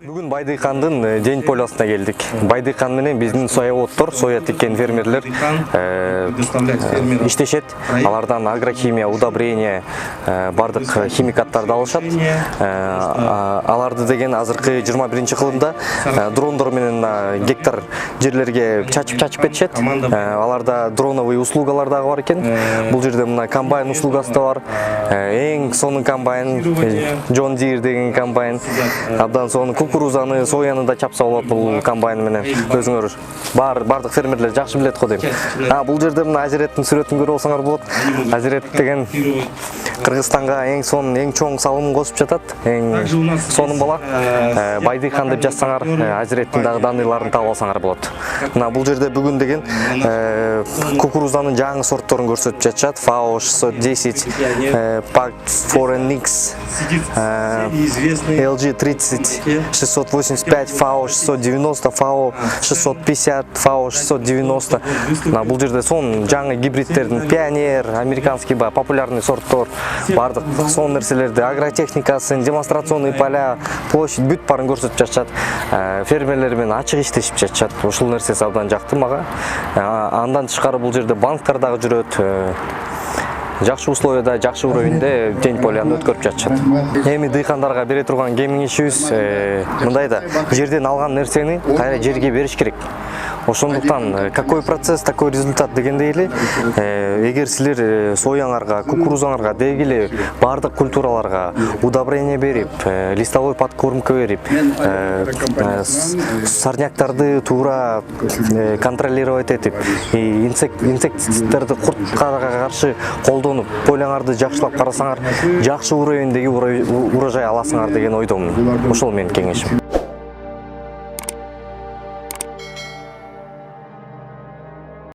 Бүгін Байдыйкандын день полосуна келдик. Байдыйкан менен биздин соеводдор, соя тиккен фермерлер иштешет. Алардан агрохимия, удобрение, бардык химикаттарды алышат. Аларды деген азыркы 21-кылымда дрондор менен гектар жерлерге чачып кетишет. Аларда дроновый услугалар дагы бар экен. Бул жерде мына комбайн услугасы да бар. Эң сонун комбайн, John Deere деген комбайн. Абдан сонун кукурузаны, сояны да чапса болот бул комбайн менен. Өзүңөр бардык фермерлер жакшы билет го дейм. Бул жерде мына Азиреттин сүрөтүн көрүп алсаңар болот. Азирет деген Кыргызстанга эң сонун, эң чоң салымын косуп жатат. Эң сонун бала. Байдыйкан деп жазсаңар, Азиреттин дагы даныйларын таап алсаңар болот. Мына бул жерде бүгүн деген кукурузанын жаңы сортторун көрсөтүп жатышат. FAO 610, PAC 4NX, LG 30, 685, FAO 690, FAO 650, FAO 690. Бул жерде сонун жаңы гибридтердин Pioneer, американский популярный сорттор, бардык сонун нерселерди, агротехникасын, демонстрационный поля, площадь бүт барын көрсөтүп жатышат. Фермерлер менен ачык иштешип жатышат. Ушул нерсеси абдан жакты мага. Андан тышкары бул жерде банктар дагы жүрөт. Жакшы условияда, жакшы уровеньде день полияны өткөрүп жатышат. Эми дыйкандарга бере турган кемиңишибиз мындай да, жерден алган нерсени кайра жерге бериш керек. Ошондуктан какой процесс, такой результат дегендей эле, эгер силер сояңарга, кукурузаңарга дегиле бардык культураларга удобрение берип, листовой подкормка берип, сорняктарды туура контролировать этип, инсекттерди куртка каршы колдонуп, поляңарды жакшылап карасаңар, жакшы уровендеги урожай аласыңар деген ойдомун. Ошол менин кеңешим.